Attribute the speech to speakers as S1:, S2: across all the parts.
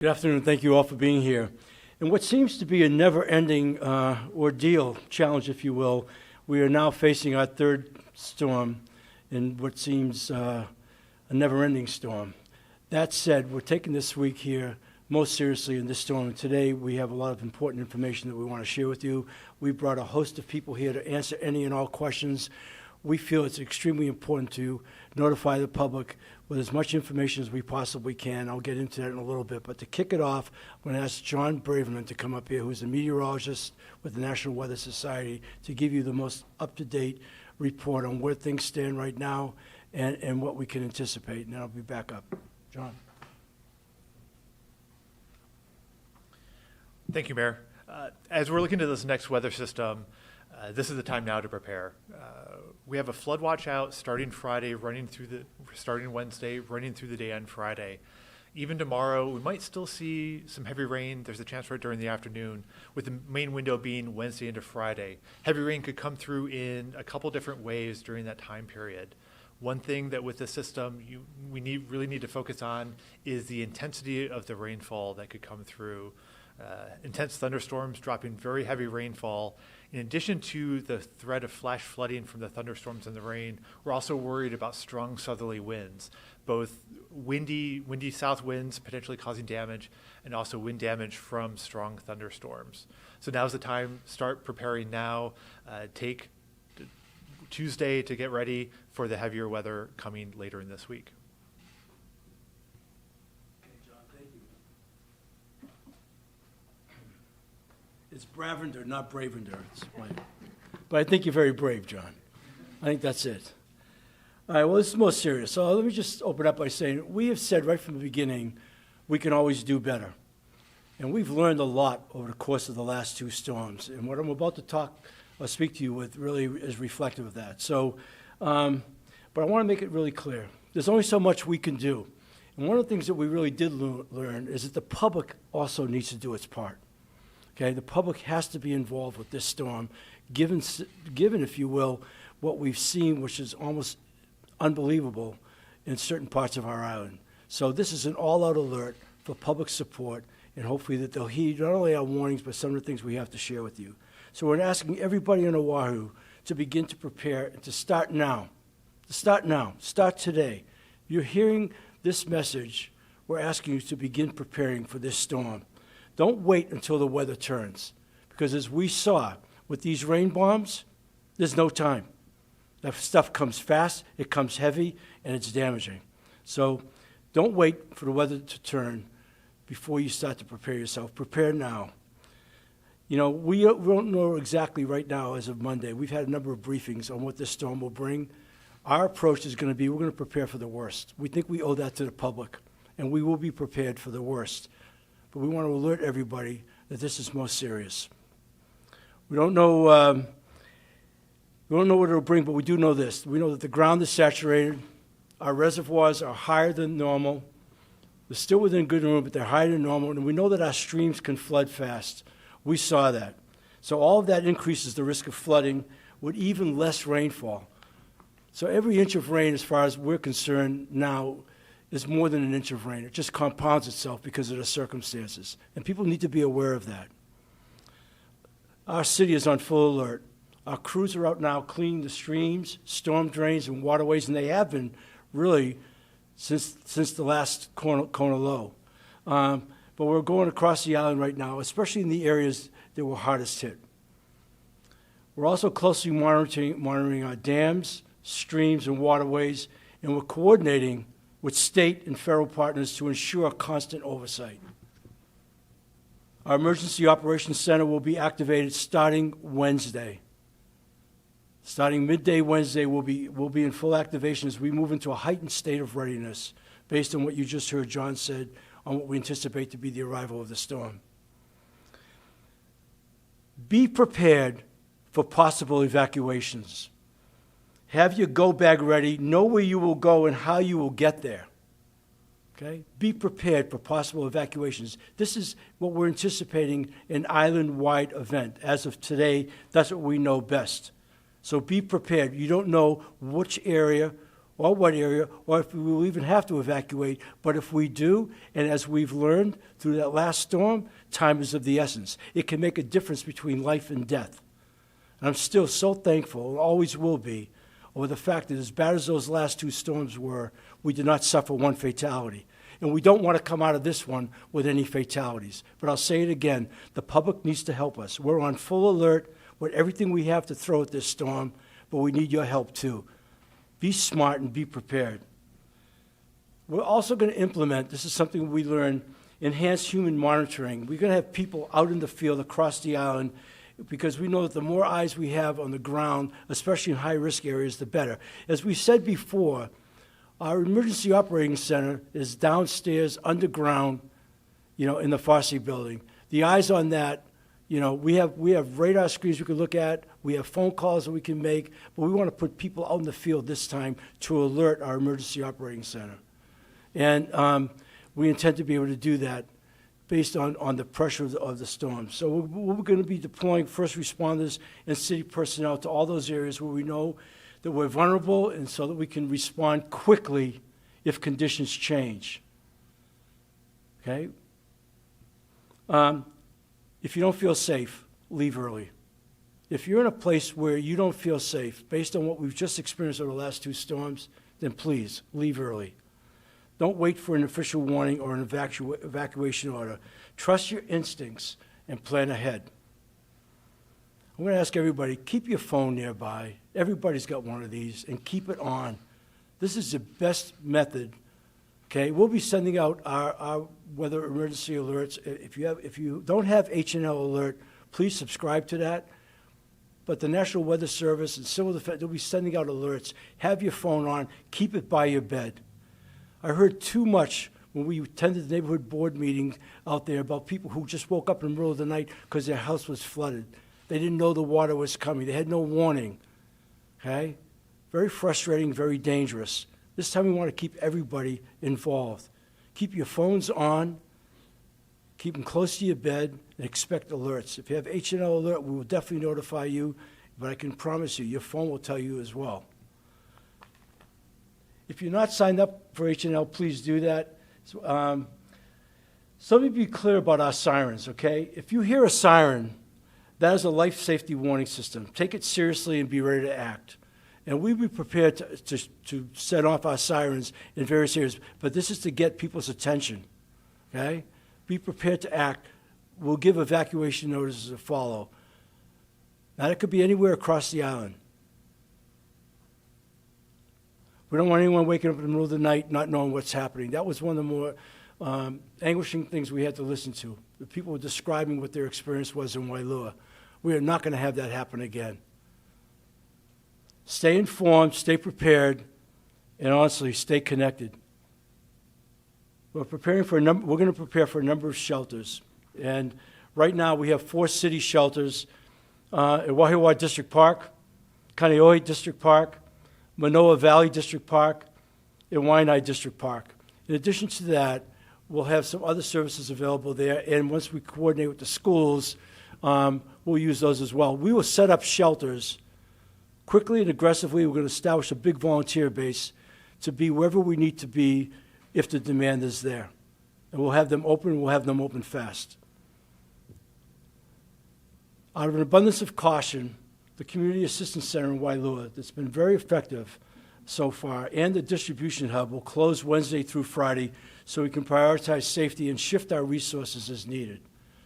S1: Good afternoon. Thank you all for being here. And what seems to be a never-ending ordeal, challenge, if you will, we are now facing our third storm in what seems a never-ending storm. That said, we're taking this week here most seriously in this storm. And today we have a lot of important information that we want to share with you. We brought a host of people here to answer any and all questions. We feel it's extremely important to notify the public with as much information as we possibly can. I'll get into that in a little bit. But to kick it off, I'm going to ask John Braverman to come up here, who's a meteorologist with the National Weather Society, to give you the most up-to-date report on where things stand right now and what we can anticipate. And then I'll be back up. John.
S2: Thank you, Mayor. As we're looking to this next weather system, this is the time now to prepare. We have a flood watch out starting Friday, starting Wednesday, running through the day on Friday. Even tomorrow, we might still see some heavy rain. There's a chance for it during the afternoon, with the main window being Wednesday into Friday. Heavy rain could come through in a couple different ways during that time period. One thing that with the system we really need to focus on is the intensity of the rainfall that could come through. Intense thunderstorms dropping very heavy rainfall. In addition to the threat of flash flooding from the thunderstorms and the rain, we're also worried about strong southerly winds, both windy south winds potentially causing damage, and also wind damage from strong thunderstorms. So now's the time. Start preparing now. Take Tuesday to get ready for the heavier weather coming later in this week.
S1: It's Bravender, not Bravender. But I think you're very brave, John. I think that's it. All right, well, this is more serious. So let me just open up by saying we have said right from the beginning we can always do better. And we've learned a lot over the course of the last two storms. And what I'm about to speak to you with really is reflective of that. So, but I want to make it really clear. There's only so much we can do. And one of the things that we really did learn is that the public also needs to do its part. Okay, the public has to be involved with this storm, given, if you will, what we've seen, which is almost unbelievable in certain parts of our island. So this is an all-out alert for public support, and hopefully that they'll heed not only our warnings, but some of the things we have to share with you. So we're asking everybody on Oahu to begin to prepare and to start now. Start today. You're hearing this message. We're asking you to begin preparing for this storm. Don't wait until the weather turns, because as we saw with these rain bombs, there's no time. That stuff comes fast, it comes heavy, and it's damaging. So don't wait for the weather to turn before you start to prepare yourself. Prepare now. You know, we don't know exactly right now as of Monday. We've had a number of briefings on what this storm will bring. Our approach is going to be we're going to prepare for the worst. We think we owe that to the public, and we will be prepared for the worst. But we want to alert everybody that this is most serious. We don't know what it'll bring, but we do know this. We know that the ground is saturated. Our reservoirs are higher than normal. They're still within good room, but they're higher than normal. And we know that our streams can flood fast. We saw that. So all of that increases the risk of flooding with even less rainfall. So every inch of rain, as far as we're concerned now, is more than an inch of rain. It just compounds itself because of the circumstances. And people need to be aware of that. Our city is on full alert. Our crews are out now cleaning the streams, storm drains, and waterways, and they have been really since the last Kona Low. But we're going across the island right now, especially in the areas that were hardest hit. We're also closely monitoring our dams, streams, and waterways, and we're coordinating with state and federal partners to ensure constant oversight. Our Emergency Operations Center will be activated starting Wednesday. Starting midday Wednesday, we'll be in full activation as we move into a heightened state of readiness based on what you just heard John said on what we anticipate to be the arrival of the storm. Be prepared for possible evacuations. Have your go bag ready. Know where you will go and how you will get there. Okay? Be prepared for possible evacuations. This is what we're anticipating, an island-wide event. As of today, that's what we know best. So be prepared. You don't know which area or what area, or if we will even have to evacuate. But if we do, and as we've learned through that last storm, time is of the essence. It can make a difference between life and death. And I'm still so thankful, and always will be, over the fact that as bad as those last two storms were, we did not suffer one fatality. And we don't want to come out of this one with any fatalities. But I'll say it again, the public needs to help us. We're on full alert with everything we have to throw at this storm, but we need your help too. Be smart and be prepared. We're also going to implement, this is something we learned, enhanced human monitoring. We're going to have people out in the field across the island because we know that the more eyes we have on the ground, especially in high-risk areas, the better. As we said before, our emergency operating center is downstairs, underground, in the Farsi building. The eyes on that, we have radar screens we can look at, we have phone calls that we can make, but we want to put people out in the field this time to alert our emergency operating center. And we intend to be able to do that based on the pressure of the storm. So we're going to be deploying first responders and city personnel to all those areas where we know that we're vulnerable, and so that we can respond quickly if conditions change. Okay? If you don't feel safe, leave early. If you're in a place where you don't feel safe, based on what we've just experienced over the last two storms, then please, leave early. Don't wait for an official warning or an evacuation order. Trust your instincts and plan ahead. I'm going to ask everybody, keep your phone nearby. Everybody's got one of these, and keep it on. This is the best method, okay? We'll be sending out our weather emergency alerts. If you don't have H&L alert, please subscribe to that. But the National Weather Service and Civil Defense, they'll be sending out alerts. Have your phone on. Keep it by your bed. I heard too much when we attended the neighborhood board meeting out there about people who just woke up in the middle of the night because their house was flooded. They didn't know the water was coming. They had no warning. Okay? Very frustrating, very dangerous. This time we want to keep everybody involved. Keep your phones on. Keep them close to your bed and expect alerts. If you have H&L alert, we will definitely notify you, but I can promise you, your phone will tell you as well. If you're not signed up for H&L, please do that. So let me be clear about our sirens, okay? If you hear a siren, that is a life safety warning system. Take it seriously and be ready to act. And we be prepared to set off our sirens in various areas, but this is to get people's attention, okay? Be prepared to act. We'll give evacuation notices to follow. Now, that could be anywhere across the island. We don't want anyone waking up in the middle of the night not knowing what's happening. That was one of the more anguishing things we had to listen to. The people were describing what their experience was in Wailua. We are not going to have that happen again. Stay informed, stay prepared, and honestly, stay connected. We're going to prepare for a number of shelters. And right now we have 4 city shelters at Wahiawa District Park, Kaneohe District Park, Manoa Valley District Park, and Waianae District Park. In addition to that, we'll have some other services available there, and once we coordinate with the schools, we'll use those as well. We will set up shelters quickly and aggressively. We're going to establish a big volunteer base to be wherever we need to be if the demand is there. And we'll have them open fast. Out of an abundance of caution, the Community Assistance Center in Wailua, that's been very effective so far, and the distribution hub will close Wednesday through Friday so we can prioritize safety and shift our resources as needed.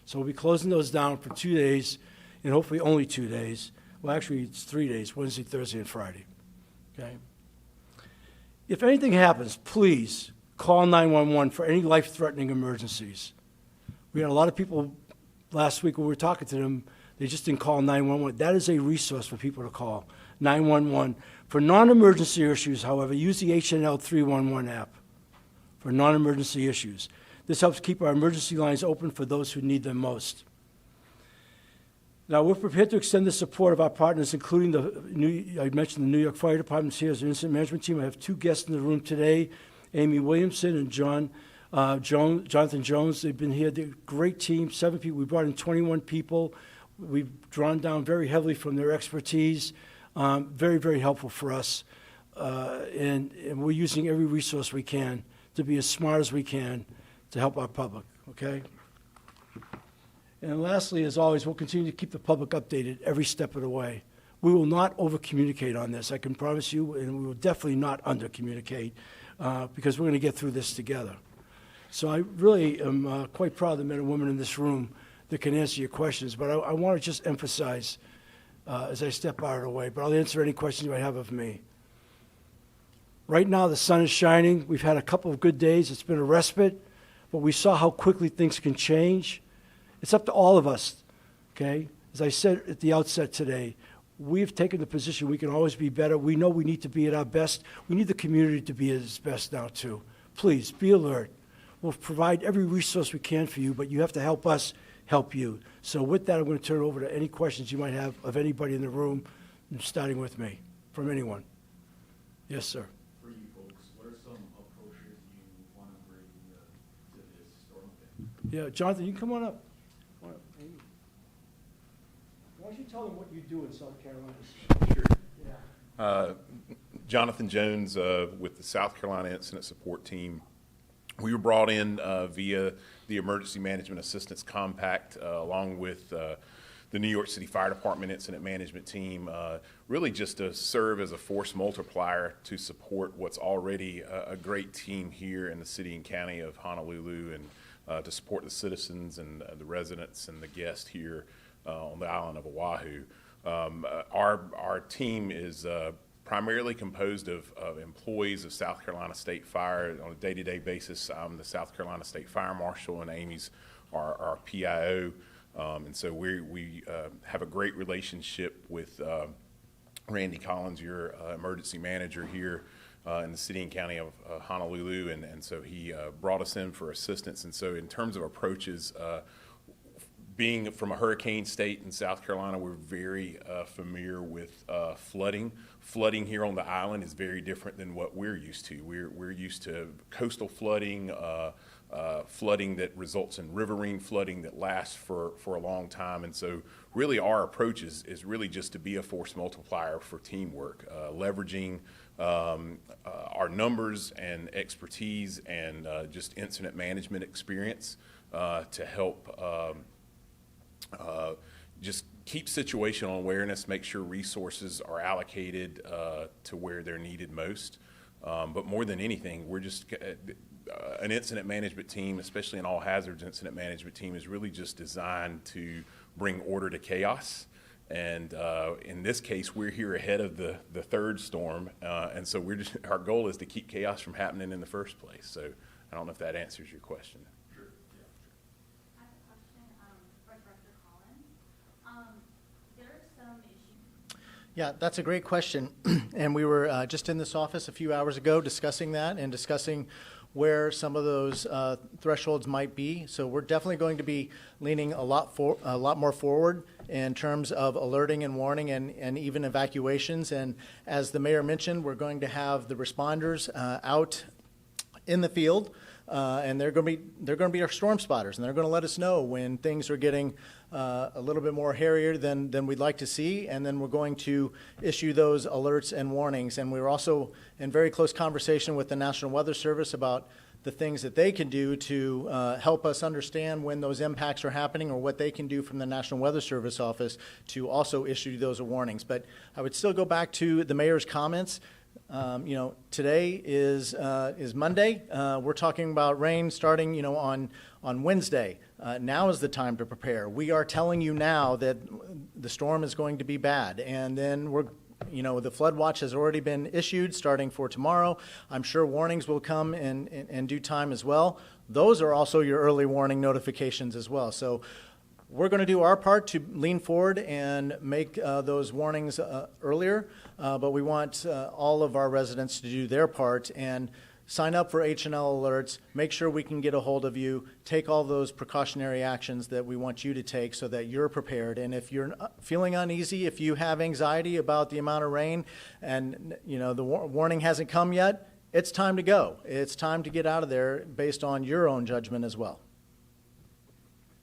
S1: So we'll be closing those down for 2 days, and hopefully only 2 days. Well, actually, it's 3 days, Wednesday, Thursday, and Friday. Okay? If anything happens, please call 911 for any life-threatening emergencies. We had a lot of people last week when we were talking to them, they just didn't call 911. That is a resource for people to call, 911. For non-emergency issues, however, use the H&L 311 app for non-emergency issues. This helps keep our emergency lines open for those who need them most. Now, we're prepared to extend the support of our partners, including I mentioned the New York Fire Department's here as an incident management team. I have 2 guests in the room today, Amy Williamson and Jonathan Jones. They've been here. They're a great team, 7 people. We brought in 21 people. We've drawn down very heavily from their expertise. Very, very helpful for us. and we're using every resource we can to be as smart as we can to help our public, okay? And lastly, as always, we'll continue to keep the public updated every step of the way. We will not over-communicate on this, I can promise you, and we will definitely not under-communicate because we're going to get through this together. So I really am quite proud of the men and women in this room that can answer your questions, but I want to just emphasize as I step out of the way, but I'll answer any questions you might have of me. Right now, the sun is shining. We've had a couple of good days. It's been a respite, but we saw how quickly things can change. It's up to all of us, okay? As I said at the outset today, we've taken the position we can always be better. We know we need to be at our best. We need the community to be at its best now, too. Please, be alert. We'll provide every resource we can for you, but you have to help us help you. So with that, I'm going to turn it over to any questions you might have of anybody in the room, starting with me, from anyone. Yes, sir.
S3: For you folks, what are some approaches you want to bring to this storm event?
S1: Yeah, Jonathan, you can come on up. Come on up. Why don't you tell them what you do in South Carolina?
S3: Sure.
S1: Yeah.
S3: Jonathan Jones with the South Carolina Incident Support Team. We were brought in via the Emergency Management Assistance Compact along with the New York City Fire Department Incident Management Team, really just to serve as a force multiplier to support what's already a great team here in the city and county of Honolulu, and to support the citizens and the residents and the guests here on the island of Oahu. Our team is primarily composed of employees of South Carolina State Fire on a day-to-day basis. I'm the South Carolina State Fire Marshal, and Amy's our PIO. And so we have a great relationship with Randy Collins, your emergency manager here in the city and county of Honolulu, and so he brought us in for assistance. And so in terms of approaches, being from a hurricane state in South Carolina, we're very familiar with flooding. Flooding here on the island is very different than what we're used to. We're used to coastal flooding, flooding that results in riverine flooding that lasts for a long time. And so really our approach is really just to be a force multiplier for teamwork, leveraging our numbers and expertise and just incident management experience to help just keep situational awareness, make sure resources are allocated to where they're needed most. But more than anything, we're just an incident management team, especially an all hazards incident management team, is really just designed to bring order to chaos. And in this case, we're here ahead of the third storm, and so our goal is to keep chaos from happening in the first place. So I don't know if that answers your question.
S4: Yeah, that's a great question. And we were just in this office a few hours ago discussing that and discussing where some of those thresholds might be. So we're definitely going to be leaning a lot more forward in terms of alerting and warning and even evacuations. And as the mayor mentioned, we're going to have the responders out in the field. And they're going to be our storm spotters, and they're going to let us know when things are getting a little bit more hairier than we'd like to see, and then we're going to issue those alerts and warnings. And we're also in very close conversation with the National Weather Service about the things that they can do to help us understand when those impacts are happening, or what they can do from the National Weather Service office to also issue those warnings. But I would still go back to the mayor's comments. Today is Monday. We're talking about rain starting, on Wednesday. Now is the time to prepare. We are telling you now that the storm is going to be bad, and then the flood watch has already been issued starting for tomorrow. I'm sure warnings will come in due time as well. Those are also your early warning notifications as well. So we're going to do our part to lean forward and make those warnings earlier, but we want all of our residents to do their part and sign up for H&L alerts, make sure we can get a hold of you, take all those precautionary actions that we want you to take so that you're prepared. And if you're feeling uneasy, if you have anxiety about the amount of rain and the warning hasn't come yet, it's time to go. It's time to get out of there based on your own judgment as well.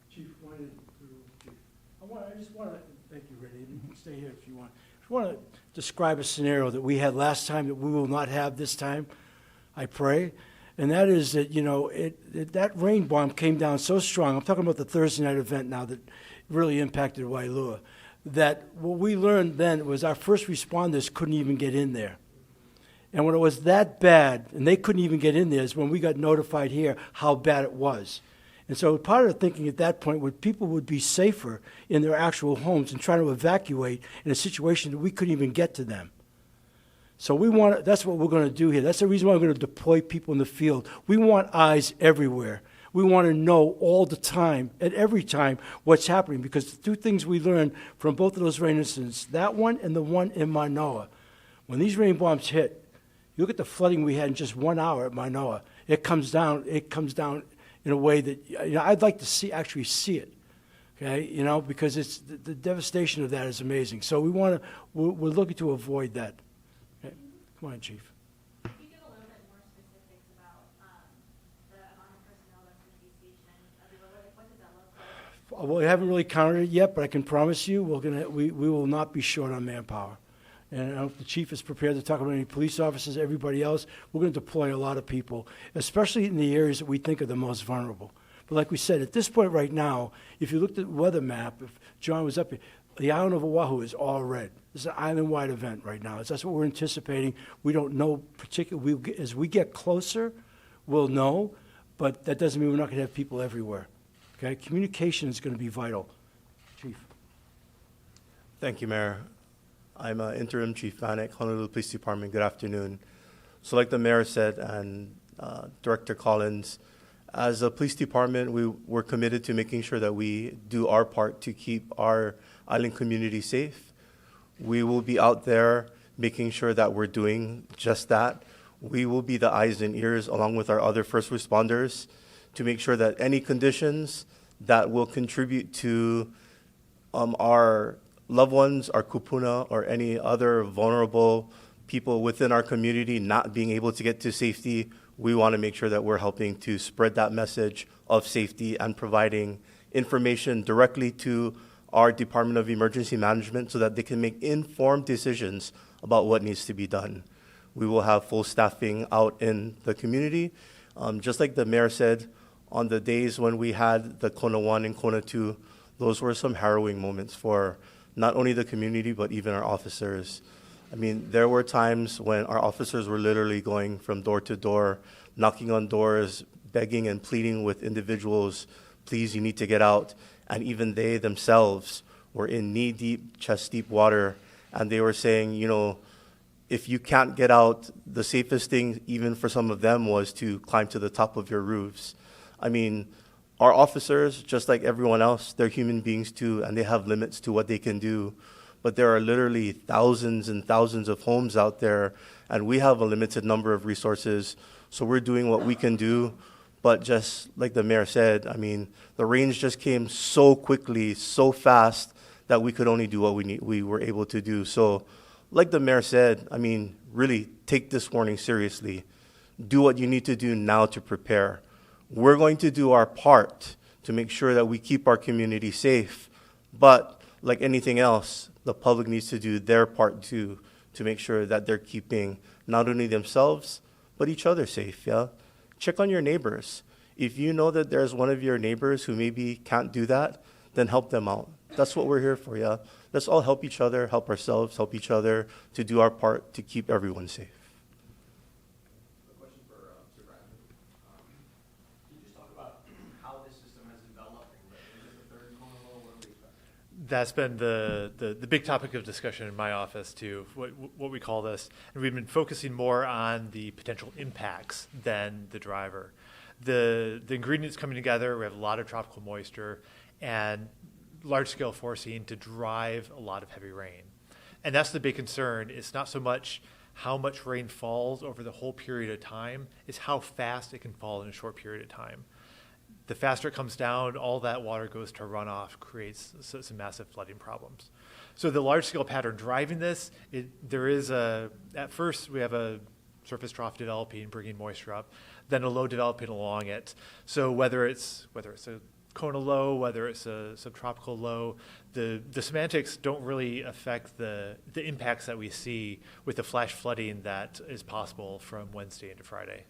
S1: Chief, I just want to thank you, Randy. You can stay here if you want. want to describe a scenario that we had last time that we will not have this time, I pray. And that is that, that rain bomb came down so strong. I'm talking about the Thursday night event now that really impacted Wailua. That what we learned then was our first responders couldn't even get in there. And when it was that bad, and they couldn't even get in there, is when we got notified here how bad it was. And so part of the thinking at that point was people would be safer in their actual homes and trying to evacuate in a situation that we couldn't even get to them. So that's what we're going to do here. That's the reason why we're going to deploy people in the field. We want eyes everywhere. We want to know all the time, at every time, what's happening. Because the two things we learned from both of those rain incidents, that one and the one in Manoa, when these rain bombs hit, you look at the flooding we had in just 1 hour at Manoa. It comes down in a way that I'd like to actually see it. Okay, because it's the devastation of that is amazing. So we're looking to avoid that. Okay. Come on, Chief.
S5: Can you give a little bit more specifics about the amount of personnel that's going to be stationed? What does that look like?
S1: Well, we haven't really counted it yet, but I can promise you we will not be short on manpower. And I don't know if the chief is prepared to talk about any police officers, everybody else. We're going to deploy a lot of people, especially in the areas that we think are the most vulnerable. But like we said, at this point right now, if you looked at the weather map, if John was up here, the island of Oahu is all red. This is an island-wide event right now. That's what we're anticipating. We don't know particularly. As we get closer, we'll know, but that doesn't mean we're not going to have people everywhere. Okay? Communication is going to be vital. Chief.
S6: Thank you, Mayor. I'm Interim Chief Vanek, Honolulu Police Department. Good afternoon. So like the Mayor said and Director Collins, as a police department, we're committed to making sure that we do our part to keep our island community safe. We will be out there making sure that we're doing just that. We will be the eyes and ears along with our other first responders to make sure that any conditions that will contribute to our loved ones, our kupuna, or any other vulnerable people within our community not being able to get to safety, we want to make sure that we're helping to spread that message of safety and providing information directly to our Department of Emergency Management so that they can make informed decisions about what needs to be done. We will have full staffing out in the community. Just like the Mayor said, on the days when we had the Kona 1 and Kona 2, those were some harrowing moments for not only the community, but even our officers. I mean, there were times when our officers were literally going from door to door, knocking on doors, begging and pleading with individuals, please, you need to get out. And even they themselves were in knee-deep, chest-deep water, and they were saying, if you can't get out, the safest thing, even for some of them, was to climb to the top of your roofs. I mean, our officers, just like everyone else, they're human beings too, and they have limits to what they can do. But there are literally thousands and thousands of homes out there, and we have a limited number of resources. So we're doing what we can do. But just like the Mayor said, I mean, the rains just came so quickly, so fast, that we could only do what we were able to do. So like the Mayor said, I mean, really take this warning seriously. Do what you need to do now to prepare. We're going to do our part to make sure that we keep our community safe. But like anything else, the public needs to do their part too, to make sure that they're keeping not only themselves, but each other safe, yeah? Check on your neighbors. If you know that there's one of your neighbors who maybe can't do that, then help them out. That's what we're here for, yeah? Let's all help each other, help ourselves, help each other to do our part to keep everyone safe.
S2: That's been the big topic of discussion in my office too, what we call this. And we've been focusing more on the potential impacts than the driver. The ingredients coming together, we have a lot of tropical moisture and large-scale forcing to drive a lot of heavy rain. And that's the big concern. It's not so much how much rain falls over the whole period of time, it's how fast it can fall in a short period of time. The faster it comes down, all that water goes to runoff, creates some massive flooding problems. So the large-scale pattern driving this, at first we have a surface trough developing, bringing moisture up, then a low developing along it. So whether it's a Kona Low, whether it's a subtropical low, the semantics don't really affect the impacts that we see with the flash flooding that is possible from Wednesday into Friday.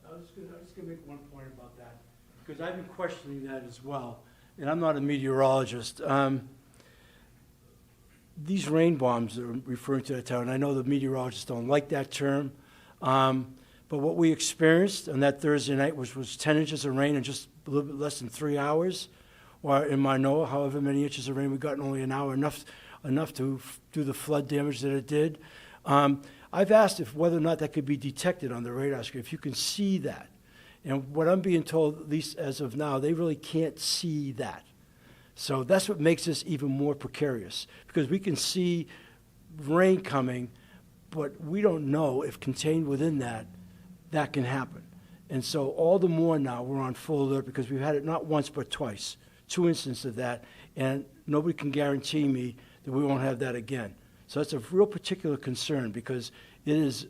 S1: I was just going to make one point about that, because I've been questioning that as well, and I'm not a meteorologist. These rain bombs are referring to the town. I know the meteorologists don't like that term, but what we experienced on that Thursday night was 10 inches of rain in just a little bit less than 3 hours, or in Manoa, however many inches of rain we got in only an hour, enough to do the flood damage that it did. I've asked whether or not that could be detected on the radar screen, if you can see that. And what I'm being told, at least as of now, they really can't see that. So that's what makes this even more precarious, because we can see rain coming, but we don't know if contained within that can happen. And so all the more now we're on full alert, because we've had it not once but twice, 2 instances of that, and nobody can guarantee me that we won't have that again. So that's a real particular concern, because it is,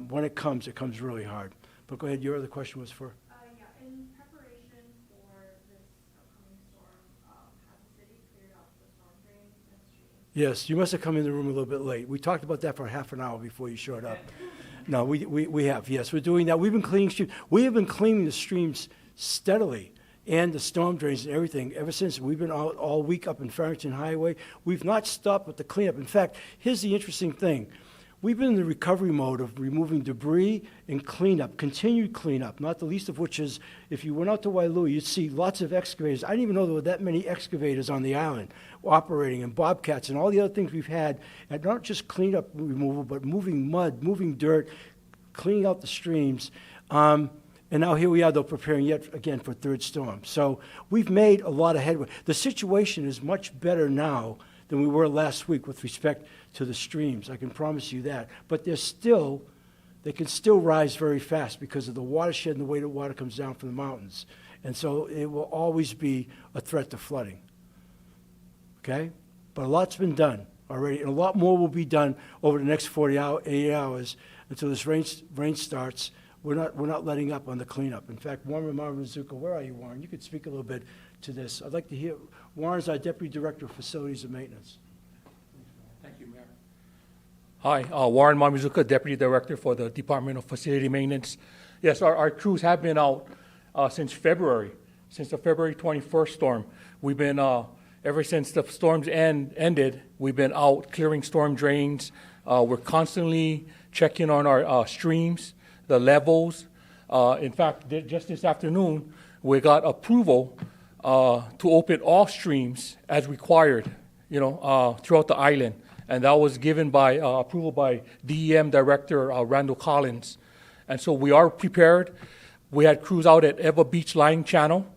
S1: when it comes really hard. But go ahead, your other question was for?
S5: Yeah, in preparation for this upcoming storm, has the city cleared out the storm drains and streams?
S1: Yes, you must have come in the room a little bit late. We talked about that for half an hour before you showed up. No, we have, yes, we're doing that. We've been cleaning streams. We have been cleaning the streams steadily, and the storm drains and everything ever since. We've been out all week up in Farrington Highway. We've not stopped with the cleanup. In fact, here's the interesting thing. We've been in the recovery mode of removing debris and cleanup, continued cleanup, not the least of which is, if you went out to Waialua, you'd see lots of excavators. I didn't even know there were that many excavators on the island operating, and bobcats and all the other things we've had, and not just cleanup removal, but moving mud, moving dirt, cleaning out the streams. And now here we are, though, preparing yet again for a third storm. So we've made a lot of headway. The situation is much better now than we were last week with respect to the streams. I can promise you that. But they can still rise very fast because of the watershed and the way the water comes down from the mountains. And so it will always be a threat to flooding. Okay? But a lot's been done already, and a lot more will be done over the next 48 hours until this rain starts. We're not letting up on the cleanup. In fact, Warren Marmazuka, where are you, Warren? You could speak a little bit to this. I'd like to hear. Warren's our Deputy Director of Facilities and Maintenance.
S7: Thank you, Mayor. Hi, Warren Marmazuka, Deputy Director for the Department of Facility Maintenance. Yes, our crews have been out since February, since the February 21st storm. We've been, ever since the storms ended, we've been out clearing storm drains. We're constantly checking on our streams, the levels. In fact, just this afternoon, we got approval to open all streams as required, throughout the island. And that was given by approval by DEM Director Randall Collins. And so we are prepared. We had crews out at Eva Beach Line Channel.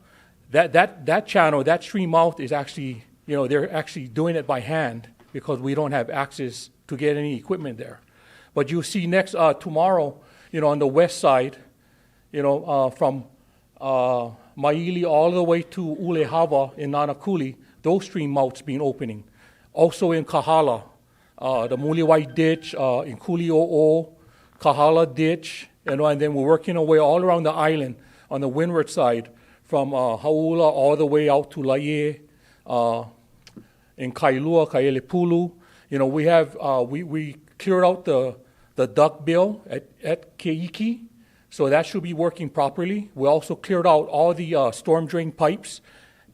S7: That channel, that stream mouth is actually, they're actually doing it by hand because we don't have access to get any equipment there. But you'll see next tomorrow, on the west side, from Maili all the way to Ulehava in Nanakuli, those stream mouths been opening. Also in Kahala, the Muliwai Ditch, in Kuli'o'o, Kahala Ditch, and then we're working our way all around the island on the windward side, from Haula all the way out to Laie, in Kailua, Kaelepulu. We have we cleared out the duck bill at Keiki, so that should be working properly. We also cleared out all the storm drain pipes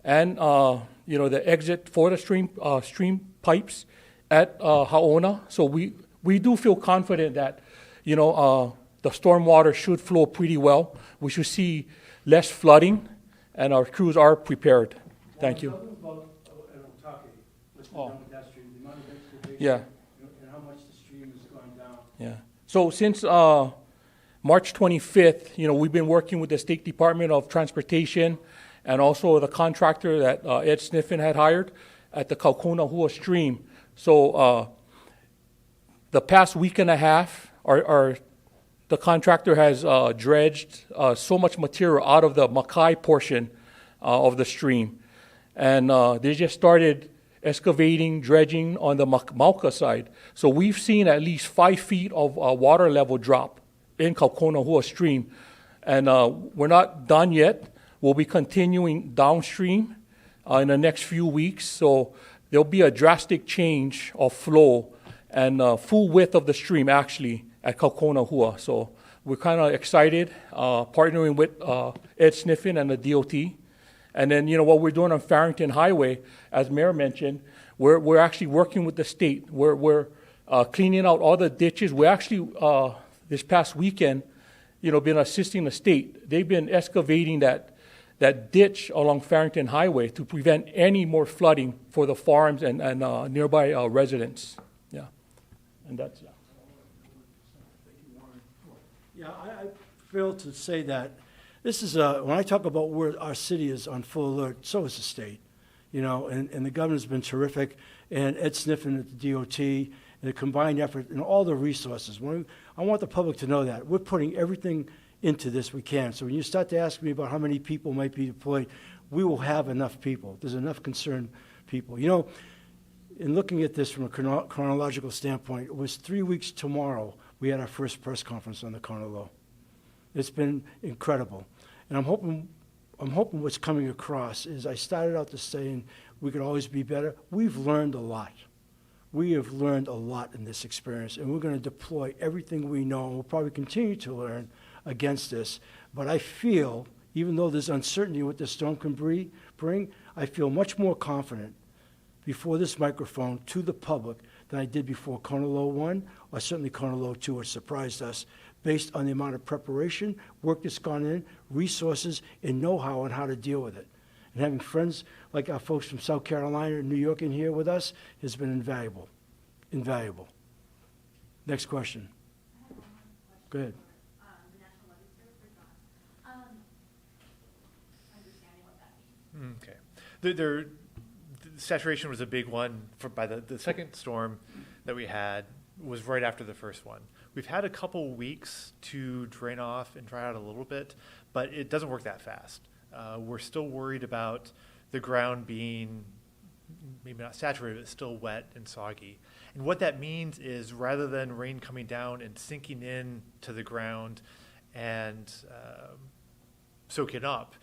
S7: and the exit for the stream pipes at Haona. So we do feel confident that the storm water should flow pretty well. We should see less flooding, and our crews are prepared. Thank you.
S1: Talking about Otake, what's been done with that stream, the amount of excavation,
S7: Yeah.
S1: and how much the stream has gone down.
S7: Yeah. So since March 25th, we've been working with the State Department of Transportation and also the contractor that Ed Sniffen had hired at the Kaukonahua stream. So the past week and a half, the contractor has dredged so much material out of the Makai portion of the stream. And they just started excavating, dredging on the Mauka side. So we've seen at least 5 feet of water level drop in Kaukonahua Stream. And we're not done yet. We'll be continuing downstream in the next few weeks. So there'll be a drastic change of flow and full width of the stream actually at Kaukonahua. So we're kind of excited, partnering with Ed Sniffen and the DOT. And then, what we're doing on Farrington Highway, as Mayor mentioned, we're actually working with the state. We're cleaning out all the ditches. We actually, this past weekend, been assisting the state. They've been excavating that ditch along Farrington Highway to prevent any more flooding for the farms and nearby residents. Yeah, and that's, yeah.
S1: Yeah, I failed to say that. This is, when I talk about where our city is on full alert, so is the state. And the governor's been terrific, and Ed Sniffen at the DOT, and the combined effort, and all the resources. I want the public to know that. We're putting everything into this we can. So when you start to ask me about how many people might be deployed, we will have enough people. There's enough concerned people. In looking at this from a chronological standpoint, it was 3 weeks tomorrow we had our first press conference on the Kona Low. It's been incredible. And I'm hoping what's coming across is I started out to saying we could always be better. We've learned a lot. We have learned a lot in this experience, and we're going to deploy everything we know, and we'll probably continue to learn against this. But I feel, even though there's uncertainty what this storm can bring, I feel much more confident before this microphone to the public than I did before Kona Low 1, or certainly Kona Low 2, which surprised us, based on the amount of preparation, work that's gone in, resources, and know-how on how to deal with it. And having friends like our folks from South Carolina and New York in here with us has been invaluable. Invaluable. Next question. Go ahead.
S5: The National Weather Service for John. Understanding what that means.
S2: Okay. The saturation was a big one by the second storm that we had was right after the first one. We've had a couple weeks to drain off and dry out a little bit, but it doesn't work that fast. We're still worried about the ground being maybe not saturated, but still wet and soggy. And what that means is rather than rain coming down and sinking in to the ground and soaking up,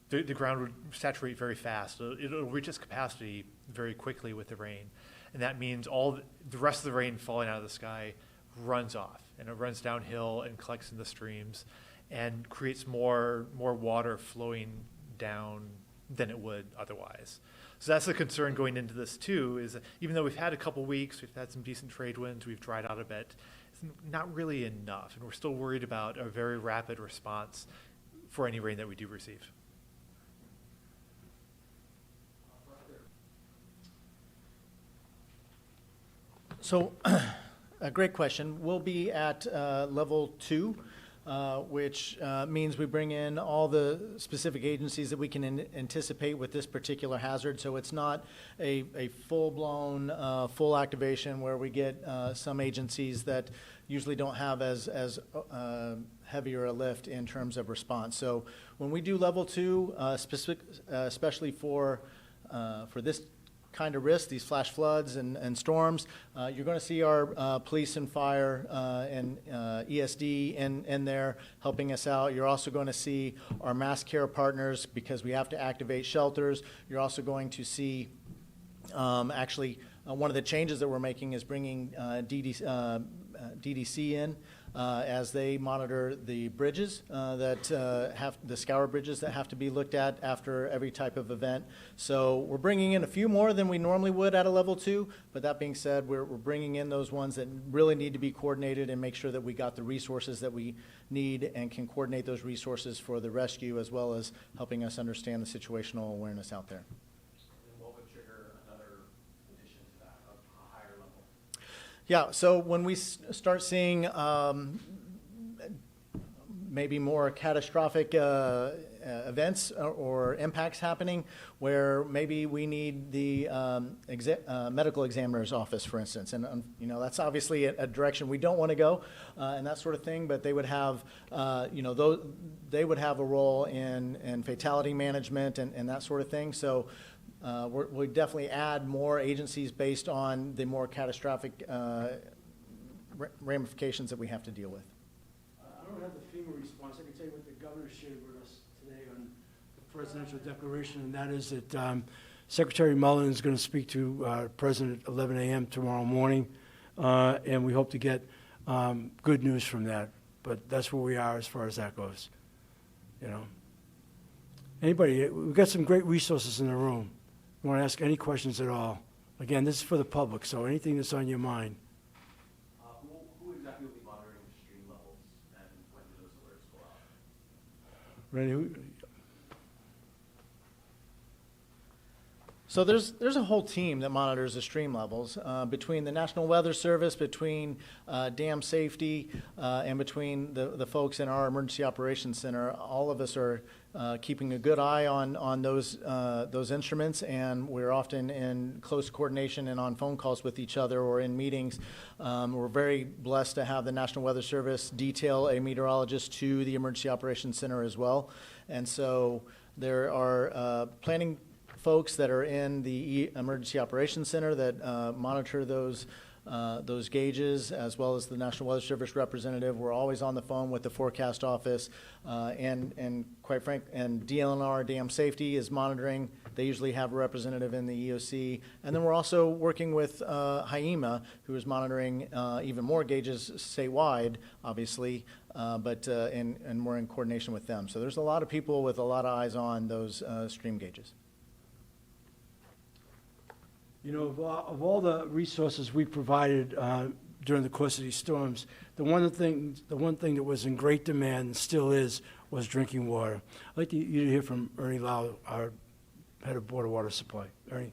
S2: the ground would saturate very fast. It'll reach its capacity very quickly with the rain. And that means all the rest of the rain falling out of the sky runs off, and it runs downhill and collects in the streams and creates more water flowing down than it would otherwise. So that's the concern going into this too, is that even though we've had a couple weeks, we've had some decent trade winds, we've dried out a bit, it's not really enough, and we're still worried about a very rapid response for any rain that we do receive.
S4: So, a great question. We'll be at level 2, which means we bring in all the specific agencies that we can anticipate with this particular hazard. So it's not a full-blown, full activation where we get some agencies that usually don't have as heavier a lift in terms of response. So when we do level 2, especially for this kind of risk, these flash floods and storms, you're going to see our police and fire and ESD in there helping us out. You're also going to see our mass care partners because we have to activate shelters. You're also going to see one of the changes that we're making is bringing DDC in as they monitor the bridges that have the scour bridges that have to be looked at after every type of event. So we're bringing in a few more than we normally would at a level 2, but that being said, we're bringing in those ones that really need to be coordinated and make sure that we got the resources that we need and can coordinate those resources for the rescue as well as helping us understand the situational awareness out there. Yeah, so when we start seeing maybe more catastrophic events or impacts happening where maybe we need the medical examiner's office, for instance. And, that's obviously a direction we don't want to go and that sort of thing, but they would have, they would have a role in fatality management and that sort of thing. So we definitely add more agencies based on the more catastrophic ramifications that we have to deal with.
S1: FEMA response, I can tell you what the governor shared with us today on the presidential declaration, and that is that Secretary Mullen is going to speak to President at 11 a.m. tomorrow morning, and we hope to get good news from that. But that's where we are as far as that goes. You know. Anybody? We've got some great resources in the room. You want to ask any questions at all? Again, this is for the public, so anything that's on your mind.
S8: Who exactly will be monitoring stream levels, and when do those alerts go out?
S1: Ready?
S4: So there's a whole team that monitors the stream levels between the National Weather Service, between dam safety, and between the folks in our Emergency Operations Center. All of us are keeping a good eye on those instruments, and we're often in close coordination and on phone calls with each other or in meetings. We're very blessed to have the National Weather Service detail a meteorologist to the Emergency Operations Center as well. And so there are planning folks that are in the Emergency Operations Center that monitor those gauges, as well as the National Weather Service representative. We're always on the phone with the forecast office, and quite frank, and DLNR, Dam Safety, is monitoring. They usually have a representative in the EOC. And then we're also working with HIEMA, who is monitoring even more gauges statewide, obviously, and we're in coordination with them. So there's a lot of people with a lot of eyes on those stream gauges.
S1: You know, of all the resources we provided during the course of these storms, the one thing that was in great demand and still is was drinking water. I'd like you to hear from Ernie Lau, our head of Board of Water Supply. Ernie.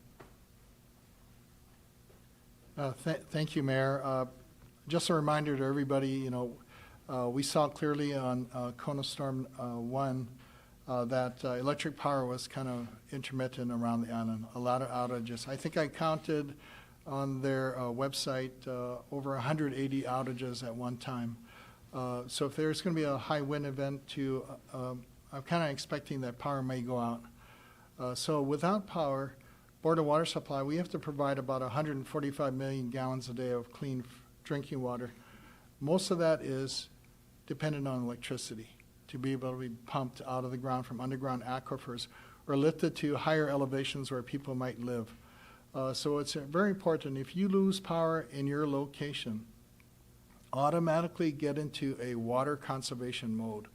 S9: Thank you, Mayor. Just a reminder to everybody, you know, we saw clearly on Kona Storm 1 that electric power was kind of intermittent around the island, a lot of outages. I think I counted on their website over 180 outages at one time. So if there's going to be a high wind event too, I'm kind of expecting that power may go out. So without power, Board of Water Supply, we have to provide about 145 million gallons a day of clean drinking water. Most of that is dependent on electricity to be able to be pumped out of the ground from underground aquifers or lifted to higher elevations where people might live. So it's very important, if you lose power in your location, automatically get into a water conservation mode.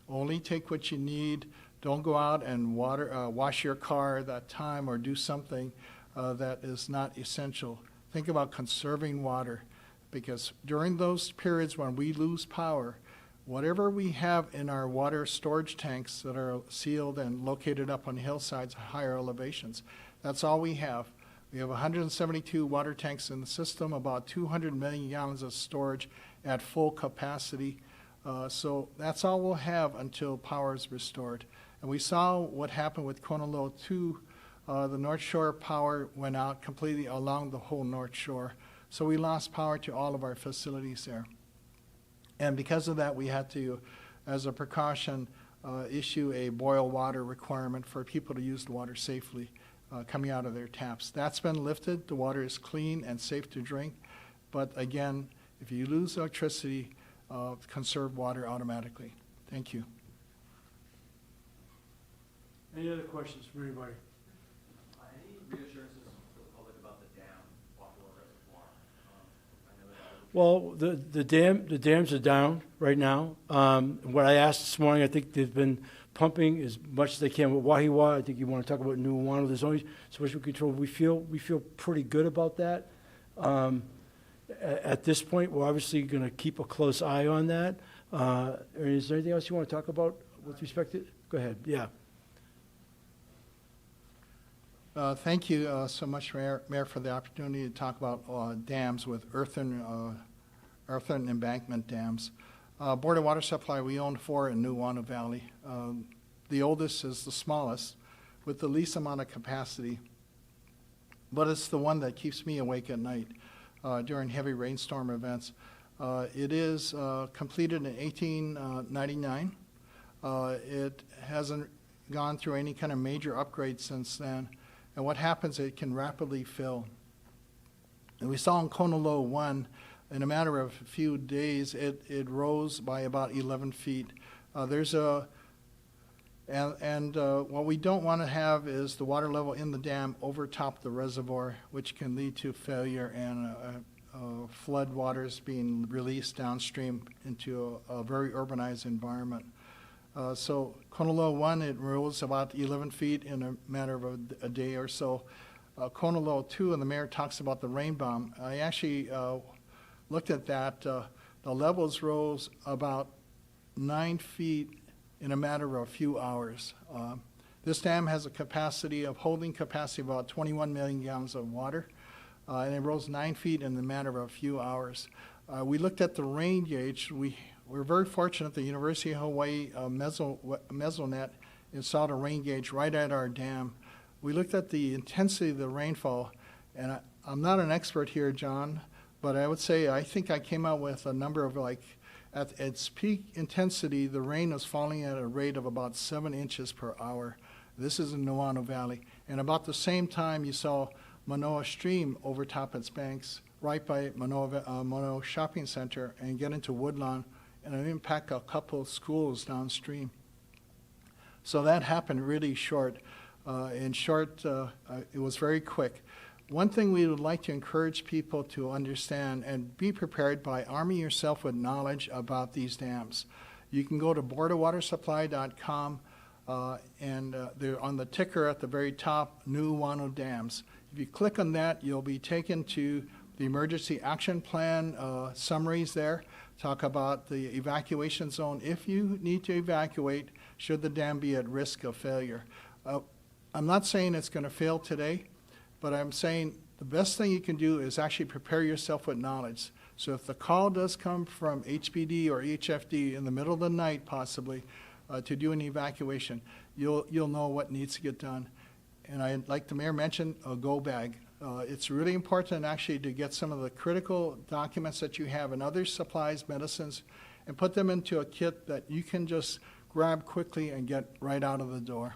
S9: Only take what you need. Don't go out and wash your car at that time or do something that is not essential. Think about conserving water, because during those periods when we lose power, whatever we have in our water storage tanks that are sealed and located up on hillsides at higher elevations, that's all we have. We have 172 water tanks in the system, about 200 million gallons of storage at full capacity. So that's all we'll have until power is restored. And we saw what happened with Kona Low 2. The North Shore power went out completely along the whole North Shore. So we lost power to all of our facilities there. And because of that, we had to, as a precaution, issue a boil water requirement for people to use the water safely coming out of their taps. That's been lifted. The water is clean and safe to drink. But again, if you lose electricity, conserve water automatically. Thank you.
S1: Any other questions from anybody?
S8: Any reassurances for the public about the dam, Buffalo Reservoir? I know that
S1: Well, the dams are down right now. What I asked this morning, I think they've been pumping as much as they can with Wahiwa. I think you want to talk about Nuuanu. There's only so much we control. We feel pretty good about that. At this point, we're obviously going to keep a close eye on that. Is there anything else you want to talk about with respect to? Go ahead. Yeah.
S9: Thank you so much, Mayor, for the opportunity to talk about dams with earthen embankment dams. Board of Water Supply, we own 4 in Nuuanu Valley. The oldest is the smallest, with the least amount of capacity, but it's the one that keeps me awake at night during heavy rainstorm events. It is completed in 1899. It hasn't gone through any kind of major upgrade since then. And what happens, it can rapidly fill. And we saw in Kona Low 1, in a matter of a few days, it rose by about 11 feet. What we don't want to have is the water level in the dam overtop the reservoir, which can lead to failure and flood waters being released downstream into a very urbanized environment. So Kona Low 1, it rose about 11 feet in a matter of a day or so. Kona Low 2, and the mayor talks about the rain bomb. I actually looked at that. The levels rose about 9 feet in a matter of a few hours. This dam has a holding capacity of about 21 million gallons of water, and it rose 9 feet in the matter of a few hours. We looked at the rain gauge. We're very fortunate the University of Hawaii Mesonet installed a rain gauge right at our dam. We looked at the intensity of the rainfall, and I'm not an expert here, John, but I would say I think I came out with a number of at its peak intensity, the rain was falling at a rate of about 7 inches per hour. This is in Nuuanu Valley. And about the same time, you saw Manoa Stream overtop its banks right by Manoa Shopping Center and get into Woodlawn and impact a couple of schools downstream. So that happened really short. It was very quick. One thing we would like to encourage people to understand and be prepared by arming yourself with knowledge about these dams. You can go to boardofwatersupply.com and they're on the ticker at the very top, Nuuanu Dams. If you click on that, you'll be taken to the emergency action plan summaries there. Talk about the evacuation zone if you need to evacuate should the dam be at risk of failure. I'm not saying it's going to fail today, but I'm saying the best thing you can do is actually prepare yourself with knowledge. So if the call does come from HPD or HFD in the middle of the night possibly to do an evacuation, you'll know what needs to get done. And like the mayor mentioned, a go bag. It's really important actually to get some of the critical documents that you have and other supplies, medicines, and put them into a kit that you can just grab quickly and get right out of the door.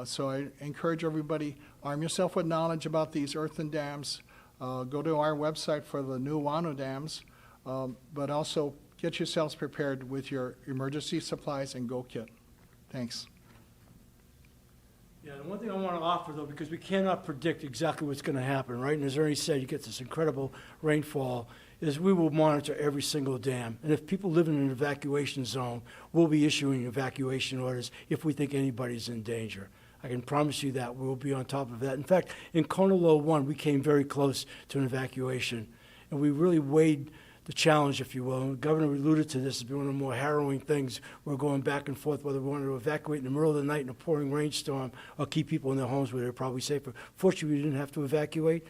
S9: So I encourage everybody, arm yourself with knowledge about these earthen dams. Go to our website for the Nuuanu dams, but also get yourselves prepared with your emergency supplies and go kit. Thanks.
S1: Yeah, the one thing I want to offer, though, because we cannot predict exactly what's going to happen, right? And as Ernie said, you get this incredible rainfall, is we will monitor every single dam. And if people live in an evacuation zone, we'll be issuing evacuation orders if we think anybody's in danger. I can promise you that. We'll be on top of that. In fact, in Kona Low 1, we came very close to an evacuation. And we really weighed the challenge, if you will. And the governor alluded to this as being one of the more harrowing things. We're going back and forth whether we wanted to evacuate in the middle of the night in a pouring rainstorm or keep people in their homes where they're probably safer. Fortunately, we didn't have to evacuate.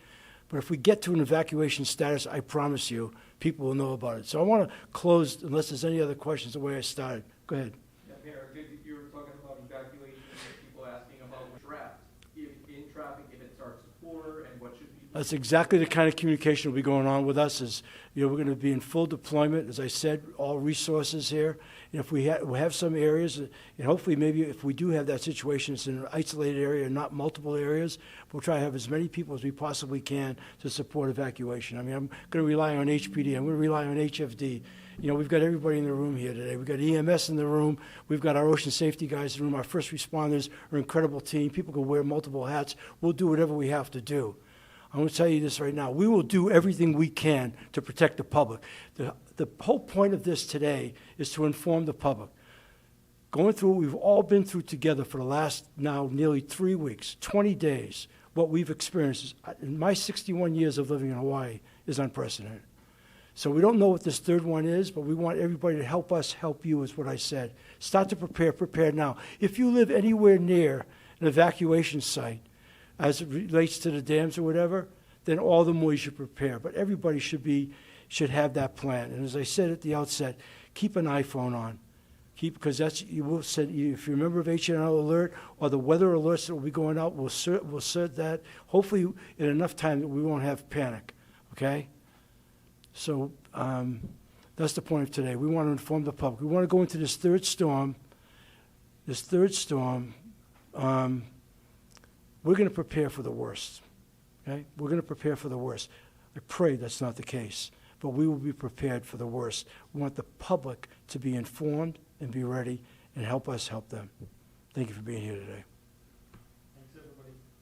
S1: But if we get to an evacuation status, I promise you, people will know about it. So I want to close, unless there's any other questions, the way I started. Go ahead.
S8: Yeah, Mayor, you were talking about evacuation and people asking about draft. If in traffic, if it starts to pour, and what should people...
S1: That's exactly the kind of communication will be going on with us. Is we're going to be in full deployment, as I said, all resources here. And if we have some areas, and hopefully maybe if we do have that situation, it's in an isolated area and not multiple areas, we'll try to have as many people as we possibly can to support evacuation. I mean, I'm going to rely on HPD. I'm going to rely on HFD. We've got everybody in the room here today. We've got EMS in the room. We've got our ocean safety guys in the room. Our first responders are an incredible team. People can wear multiple hats. We'll do whatever we have to do. I'm going to tell you this right now. We will do everything we can to protect the public. The whole point of this today is to inform the public. Going through what we've all been through together for the last now nearly 3 weeks, 20 days, what we've experienced in my 61 years of living in Hawaii is unprecedented. So we don't know what this third one is, but we want everybody to help us help you, is what I said. Start to prepare now. If you live anywhere near an evacuation site, as it relates to the dams or whatever, then all the more you should prepare. But everybody should have that plan. And as I said at the outset, keep an iPhone on. Because if you're a member of HNL Alert or the weather alerts that will be going out, we'll set that, hopefully in enough time that we won't have panic, okay? So that's the point of today. We want to inform the public. We want to go into this third storm. We're going to prepare for the worst, okay? We're going to prepare for the worst. I pray that's not the case. but we will be prepared for the worst. We want the public to be informed and be ready and help us help them. Thank you for being here today.